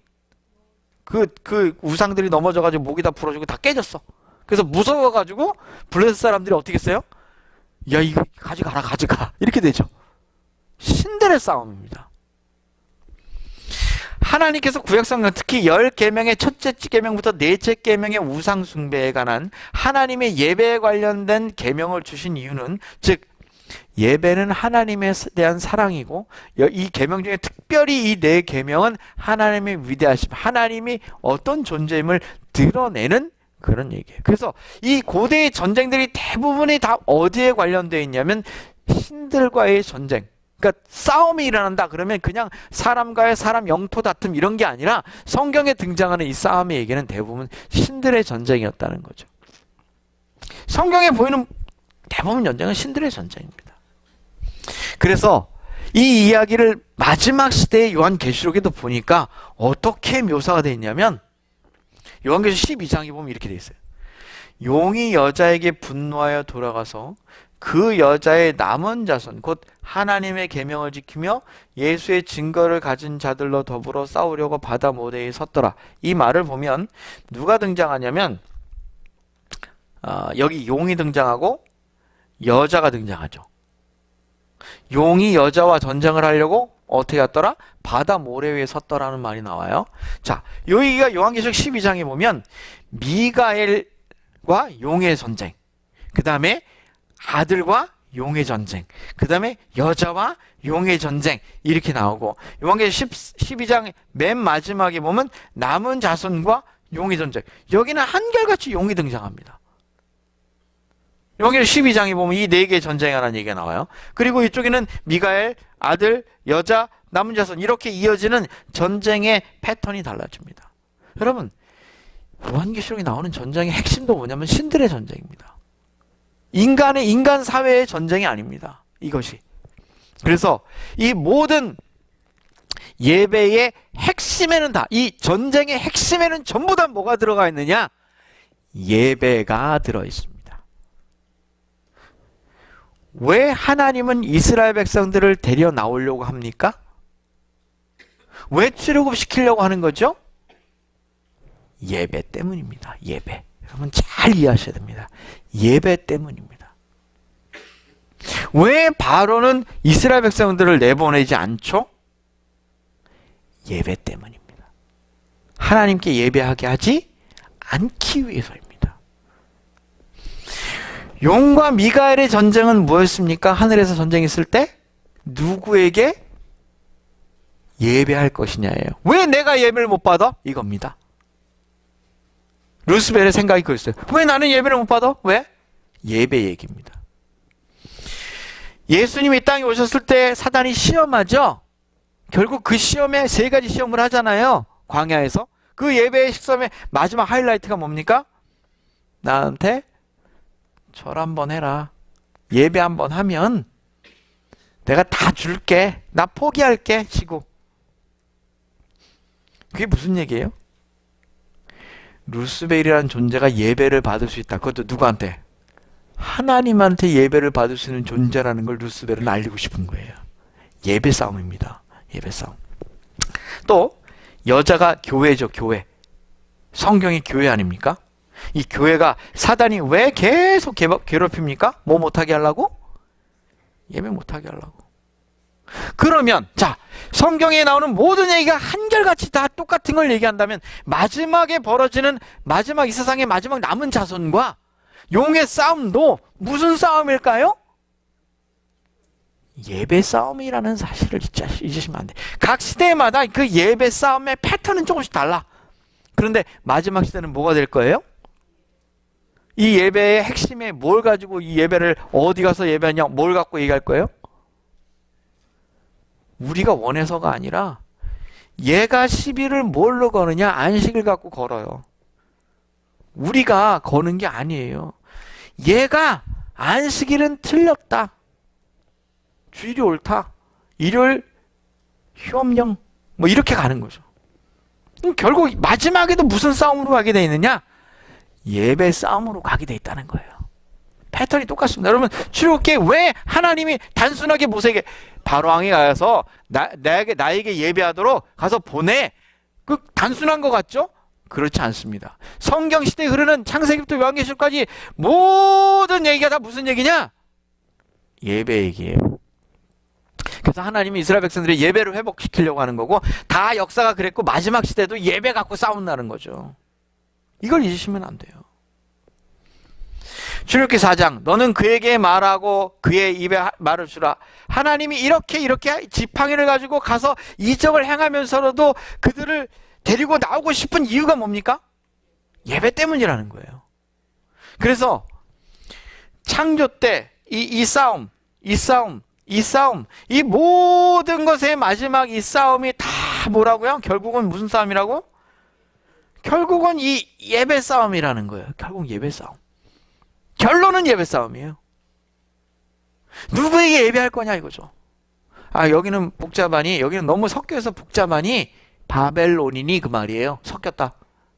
그 우상들이 넘어져가지고 목이 다 부러지고 다 깨졌어. 그래서 무서워가지고 블레셋 사람들이 어떻게 했어요? 야, 이거 가져가 이렇게 되죠. 신들의 싸움입니다. 하나님께서 구약성경 특히 10계명의 첫째 계명부터 넷째 계명의 우상 숭배에 관한 하나님의 예배에 관련된 계명을 주신 이유는, 즉 예배는 하나님에 대한 사랑이고, 이 계명 중에 특별히 이 4계명은 하나님의 위대하심, 하나님이 어떤 존재임을 드러내는 그런 얘기예요. 그래서 이 고대의 전쟁들이 대부분이 다 어디에 관련되어 있냐면 신들과의 전쟁. 그러니까 싸움이 일어난다 그러면 그냥 사람과의 사람 영토 다툼 이런 게 아니라 성경에 등장하는 이 싸움의 얘기는 대부분 신들의 전쟁이었다는 거죠. 성경에 보이는 대부분 전쟁은 신들의 전쟁입니다. 그래서 이 이야기를 마지막 시대의 요한계시록에도 보니까 어떻게 묘사가 되어 있냐면, 요한계시록 12장에 보면 이렇게 되어 있어요. 용이 여자에게 분노하여 돌아가서 그 여자의 남은 자손 곧 하나님의 계명을 지키며 예수의 증거를 가진 자들로 더불어 싸우려고 바다 모래에 섰더라. 이 말을 보면 누가 등장하냐면 여기 용이 등장하고 여자가 등장하죠. 용이 여자와 전쟁을 하려고 어떻게 갔더라? 바다 모래 위에 섰더라는 말이 나와요. 자, 여기가 요한계시록 12장에 보면 미가엘과 용의 전쟁, 그 다음에 아들과 용의 전쟁, 그 다음에 여자와 용의 전쟁 이렇게 나오고, 요한계시록 12장 맨 마지막에 보면 남은 자손과 용의 전쟁, 여기는 한결같이 용이 등장합니다. 요한계시록 12장에 보면 이 4개의 전쟁에 관한 얘기가 나와요. 그리고 이쪽에는 미가엘, 아들, 여자, 남은 자손 이렇게 이어지는 전쟁의 패턴이 달라집니다. 여러분, 요한계시록에 나오는 전쟁의 핵심도 뭐냐면 신들의 전쟁입니다. 인간 사회의 전쟁이 아닙니다. 이것이. 그래서 이 모든 예배의 핵심에는 이 전쟁의 핵심에는 전부 다 뭐가 들어가 있느냐? 예배가 들어있습니다. 왜 하나님은 이스라엘 백성들을 데려 나오려고 합니까? 왜 출애굽시키려고 하는 거죠? 예배 때문입니다. 예배. 여러분 잘 이해하셔야 됩니다. 예배 때문입니다. 왜 바로는 이스라엘 백성들을 내보내지 않죠? 예배 때문입니다. 하나님께 예배하게 하지 않기 위해서입니다. 용과 미가엘의 전쟁은 뭐였습니까? 하늘에서 전쟁이 있을 때 누구에게 예배할 것이냐예요. 왜 내가 예배를 못 받아? 이겁니다. 루스벨의 생각이 그랬어요. 왜 나는 예배를 못 받아? 왜? 예배 얘기입니다. 예수님이 이 땅에 오셨을 때 사단이 시험하죠. 결국 그 시험에 세 가지 시험을 하잖아요. 광야에서. 그 예배의 식섬의 마지막 하이라이트가 뭡니까? 나한테 절 한번 해라. 예배 한번 하면 내가 다 줄게. 나 포기할게. 지고. 그게 무슨 얘기예요? 루스벨이라는 존재가 예배를 받을 수 있다. 그것도 누구한테? 하나님한테 예배를 받을 수 있는 존재라는 걸 루스벨은 알리고 싶은 거예요. 예배 싸움입니다. 예배 싸움. 또 여자가 교회죠. 교회. 성경이 교회 아닙니까? 이 교회가 사단이 왜 계속 괴롭힙니까? 뭐 못하게 하려고? 예배 못하게 하려고. 그러면 자, 성경에 나오는 모든 얘기가 한결같이 다 똑같은 걸 얘기한다면 마지막에 벌어지는 마지막 이 세상의 마지막 남은 자손과 용의 싸움도 무슨 싸움일까요? 예배 싸움이라는 사실을 잊으시면 안 돼. 각 시대마다 그 예배 싸움의 패턴은 조금씩 달라. 그런데 마지막 시대는 뭐가 될 거예요? 이 예배의 핵심에 뭘 가지고 이 예배를 어디 가서 예배하냐, 뭘 갖고 얘기할 거예요? 우리가 원해서가 아니라 얘가 시비를 뭘로 거느냐? 안식을 갖고 걸어요. 우리가 거는 게 아니에요. 얘가 안식일은 틀렸다. 주일이 옳다. 일요일 휴업령. 뭐 이렇게 가는 거죠. 결국 마지막에도 무슨 싸움으로 가게 돼 있느냐? 예배 싸움으로 가게 돼 있다는 거예요. 패턴이 똑같습니다. 여러분, 출애굽기에 왜 하나님이 단순하게 모세에게 바로왕에 가서 나에게 예배하도록 가서 보내? 그 단순한 것 같죠? 그렇지 않습니다. 성경 시대에 흐르는 창세기부터 요한계시록까지 모든 얘기가 다 무슨 얘기냐? 예배 얘기예요. 그래서 하나님이 이스라엘 백성들의 예배를 회복시키려고 하는 거고, 다 역사가 그랬고 마지막 시대도 예배 갖고 싸운다는 거죠. 이걸 잊으시면 안 돼요. 출애굽기 4장, 너는 그에게 말하고 그의 입에 말을 주라. 하나님이 이렇게 지팡이를 가지고 가서 이적을 행하면서라도 그들을 데리고 나오고 싶은 이유가 뭡니까? 예배 때문이라는 거예요. 그래서 창조 때 이 싸움, 이 모든 것의 마지막 이 싸움이 다 뭐라고요? 결국은 무슨 싸움이라고? 결국은 이 예배 싸움이라는 거예요. 결국 예배 싸움. 결론은 예배 싸움이에요. 누구에게 예배할 거냐 이거죠. 여기는 복잡하니, 여기는 너무 섞여서 복잡하니 바벨론이니 그 말이에요. 섞였다.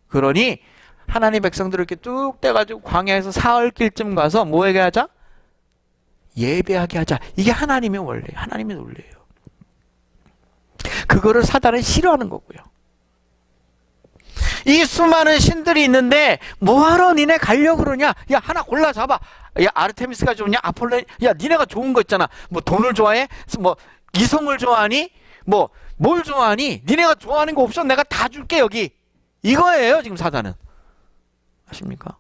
그러니 하나님 백성들을 이렇게 뚝 떼가지고 광야에서 사흘길쯤 가서 뭐에게 하자? 예배하게 하자. 이게 하나님의 원리, 하나님의 논리예요. 그거를 사단은 싫어하는 거고요. 이 수많은 신들이 있는데 뭐하러 니네 가려고 그러냐? 야, 하나 골라 잡아. 야, 아르테미스가 좋냐? 아폴로? 야, 니네가 좋은 거 있잖아. 뭐 돈을 좋아해? 뭐 이성을 좋아하니? 뭐 뭘 좋아하니? 니네가 좋아하는 거 옵션 내가 다 줄게 여기. 이거예요 지금 사단은. 아십니까?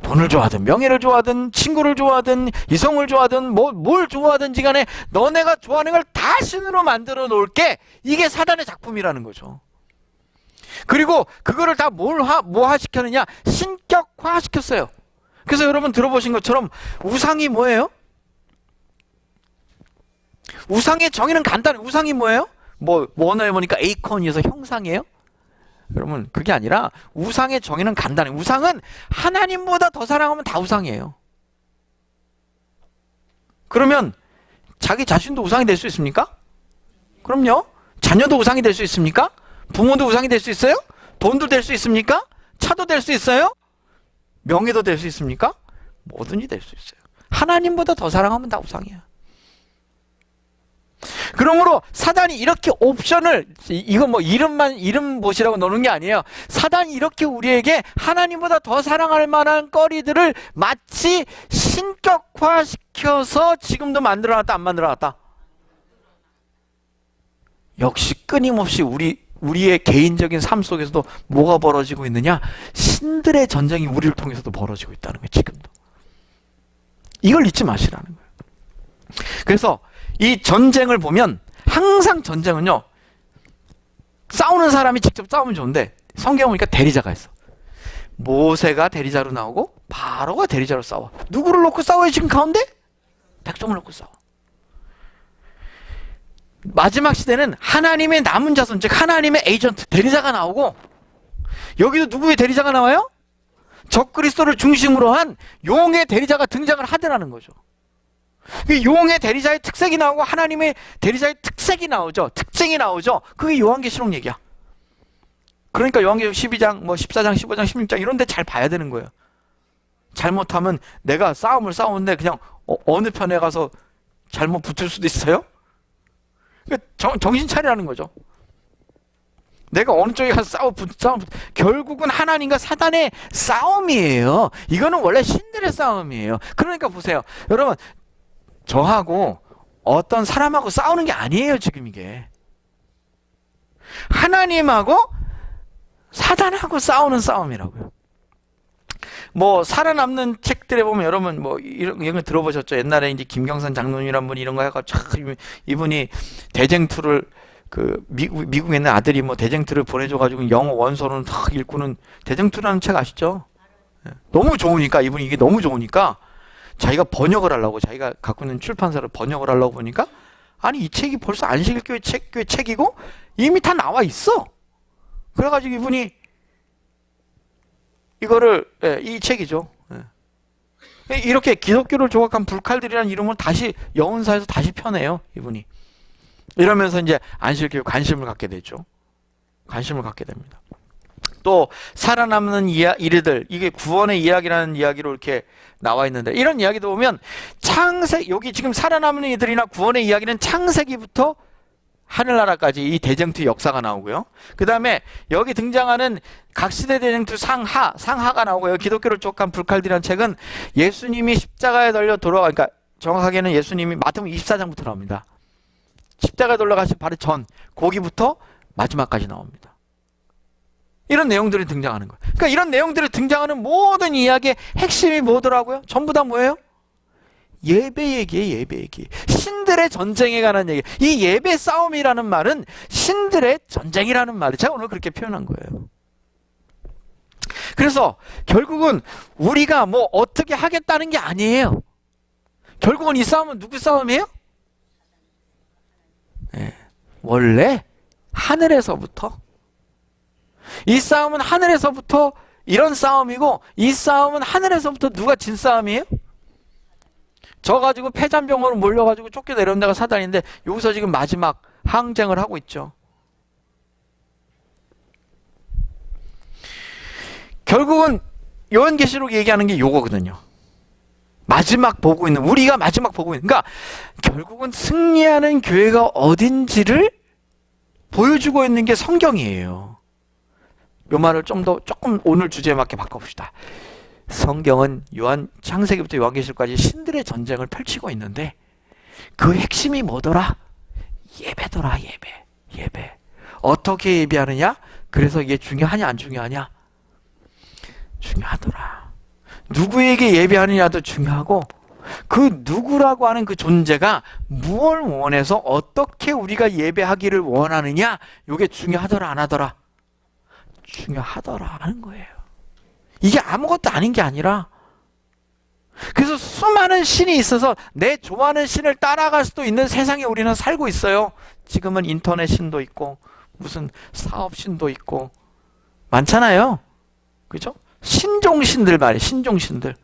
돈을 좋아하든 명예를 좋아하든 친구를 좋아하든 이성을 좋아하든 뭘 좋아하든지 간에 너네가 좋아하는 걸 다 신으로 만들어 놓을게. 이게 사단의 작품이라는 거죠. 그리고 그거를 다 뭐화 시켰느냐? 신격화 시켰어요. 그래서 여러분 들어보신 것처럼 우상이 뭐예요? 우상의 정의는 간단해. 우상이 뭐예요? 원어에 보니까 에이콘이어서 형상이에요? 여러분 그게 아니라 우상의 정의는 간단해. 우상은 하나님보다 더 사랑하면 다 우상이에요. 그러면 자기 자신도 우상이 될 수 있습니까? 그럼요. 자녀도 우상이 될 수 있습니까? 부모도 우상이 될 수 있어요? 돈도 될 수 있습니까? 차도 될 수 있어요? 명예도 될 수 있습니까? 뭐든지 될 수 있어요. 하나님보다 더 사랑하면 다 우상이야. 그러므로 사단이 이렇게 옵션을, 이거 뭐 이름 보시라고 넣는 게 아니에요. 사단이 이렇게 우리에게 하나님보다 더 사랑할 만한 거리들을 마치 신격화시켜서 지금도 만들어놨다 안 만들어놨다? 역시 끊임없이 우리의 개인적인 삶 속에서도 뭐가 벌어지고 있느냐? 신들의 전쟁이 우리를 통해서도 벌어지고 있다는 거예요. 지금도. 이걸 잊지 마시라는 거예요. 그래서 이 전쟁을 보면 항상 전쟁은요, 싸우는 사람이 직접 싸우면 좋은데 성경 보니까 대리자가 있어. 모세가 대리자로 나오고 바로가 대리자로 싸워. 누구를 놓고 싸워요 지금 가운데? 백성을 놓고 싸워. 마지막 시대는 하나님의 남은 자손, 즉 하나님의 에이전트, 대리자가 나오고, 여기도 누구의 대리자가 나와요? 적그리스도를 중심으로 한 용의 대리자가 등장을 하더라는 거죠. 용의 대리자의 특색이 나오고 하나님의 대리자의 특색이 나오죠. 특징이 나오죠. 그게 요한계시록 얘기야. 그러니까 요한계시록 12장, 14장, 15장, 16장 이런 데 잘 봐야 되는 거예요. 잘못하면 내가 싸움을 싸우는데 그냥 어느 편에 가서 잘못 붙을 수도 있어요. 정신 차리라는 거죠. 내가 어느 쪽에 가서 싸움, 결국은 하나님과 사단의 싸움이에요. 이거는 원래 신들의 싸움이에요. 그러니까 보세요. 여러분, 저하고 어떤 사람하고 싸우는 게 아니에요, 지금 이게. 하나님하고 사단하고 싸우는 싸움이라고요. 살아남는 책들에 보면 여러분 이런 거 들어보셨죠? 옛날에 이제 김경선 장로님이란 분이 이런 거 해가지고 이분이 대쟁투를 미국에 있는 아들이 대쟁투를 보내줘가지고 영어 원서는 탁 읽고는 대쟁투라는 책 아시죠? 너무 좋으니까 이분이 이게 너무 좋으니까 자기가 번역을 하려고 자기가 갖고 있는 출판사를 번역을 하려고 보니까 아니 이 책이 벌써 안식일교회 책이고 이미 다 나와 있어. 그래가지고 이분이 이거를 이 책이죠. 이렇게 기독교를 조각한 불칼들이라는 이름을 다시 여운사에서 다시 펴내요 이분이. 이러면서 이제 안식일교회 관심을 갖게 되죠. 관심을 갖게 됩니다. 또 살아남는 이르들, 이게 구원의 이야기라는 이야기로 이렇게 나와 있는데 이런 이야기도 보면 여기 지금 살아남는 이들이나 구원의 이야기는 창세기부터 하늘나라까지 이 대쟁투 역사가 나오고요. 그 다음에 여기 등장하는 각 시대 대쟁투 상하가 나오고요. 기독교를 쫓아간 불칼디라는 책은 예수님이 십자가에 달려 그러니까 정확하게는 예수님이 마태복음 24장부터 나옵니다. 십자가에 돌아가신 바로 전 거기부터 마지막까지 나옵니다. 이런 내용들이 등장하는 거예요. 그러니까 이런 내용들이 등장하는 모든 이야기의 핵심이 뭐더라고요? 전부 다 뭐예요? 예배 얘기예요. 예배 얘기. 신들의 전쟁에 관한 얘기. 이 예배 싸움이라는 말은 신들의 전쟁이라는 말을 제가 오늘 그렇게 표현한 거예요. 그래서 결국은 우리가 어떻게 하겠다는 게 아니에요. 결국은 이 싸움은 누구 싸움이에요? 원래 하늘에서부터 이 싸움은 하늘에서부터 이런 싸움이고 이 싸움은 하늘에서부터 누가 진 싸움이에요? 저 가지고 폐잔병으로 몰려가지고 쫓겨내려온 데가 사단인데 여기서 지금 마지막 항쟁을 하고 있죠. 결국은 요한계시록 얘기하는 게 요거거든요. 마지막 보고 있는, 우리가 마지막 보고 있는, 그러니까 결국은 승리하는 교회가 어딘지를 보여주고 있는 게 성경이에요. 요 말을 조금 오늘 주제에 맞게 바꿔봅시다. 성경은 창세기부터 요한계시록까지 신들의 전쟁을 펼치고 있는데 그 핵심이 뭐더라? 예배더라. 예배. 어떻게 예배하느냐? 그래서 이게 중요하냐 안 중요하냐? 중요하더라. 누구에게 예배하느냐도 중요하고 그 누구라고 하는 그 존재가 무엇을 원해서 어떻게 우리가 예배하기를 원하느냐, 이게 중요하더라 안 하더라? 중요하더라 하는 거예요. 이게 아무것도 아닌 게 아니라, 그래서 수많은 신이 있어서 내 좋아하는 신을 따라갈 수도 있는 세상에 우리는 살고 있어요. 지금은 인터넷 신도 있고 무슨 사업 신도 있고 많잖아요. 그죠? 신종신들 말이에요. 신종신들.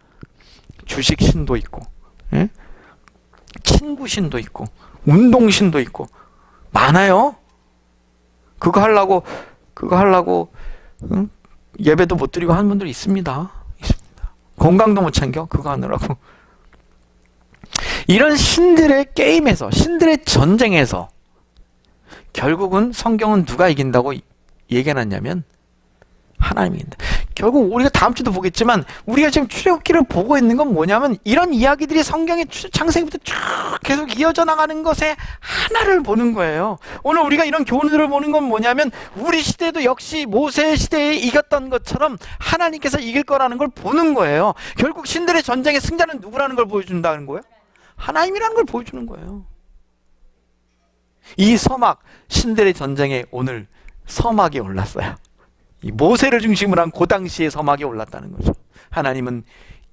주식신도 있고, 예? 친구신도 있고, 운동신도 있고 많아요. 그거 하려고 응? 예배도 못 드리고 하는 분들이 있습니다. 건강도 못 챙겨 그거 하느라고. 이런 신들의 게임에서, 신들의 전쟁에서 결국은 성경은 누가 이긴다고 얘기해놨냐면 하나님이 이긴다. 결국 우리가 다음 주도 보겠지만 우리가 지금 출애굽기를 보고 있는 건 뭐냐면 이런 이야기들이 성경의 창세기부터 쭉 계속 이어져 나가는 것에 하나를 보는 거예요. 오늘 우리가 이런 교훈들을 보는 건 뭐냐면 우리 시대도 역시 모세 시대에 이겼던 것처럼 하나님께서 이길 거라는 걸 보는 거예요. 결국 신들의 전쟁의 승자는 누구라는 걸 보여준다는 거예요? 하나님이라는 걸 보여주는 거예요. 이 서막, 신들의 전쟁에 오늘 서막이 올랐어요. 이 모세를 중심으로 한 그 당시의 서막이 올랐다는 거죠. 하나님은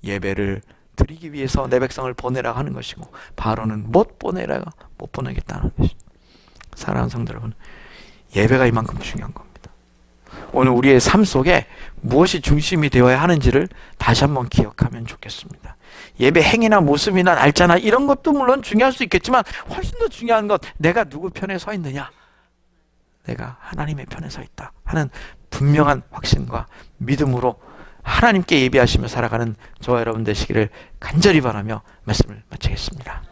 예배를 드리기 위해서 내 백성을 보내라 하는 것이고, 바로는 못 보내겠다는 것이. 사랑하는 성도 여러분, 예배가 이만큼 중요한 겁니다. 오늘 우리의 삶 속에 무엇이 중심이 되어야 하는지를 다시 한번 기억하면 좋겠습니다. 예배 행위나 모습이나 날짜나 이런 것도 물론 중요할 수 있겠지만, 훨씬 더 중요한 것, 내가 누구 편에 서 있느냐, 내가 하나님의 편에 서 있다 하는 분명한 확신과 믿음으로 하나님께 예배하시며 살아가는 저와 여러분 되시기를 간절히 바라며 말씀을 마치겠습니다.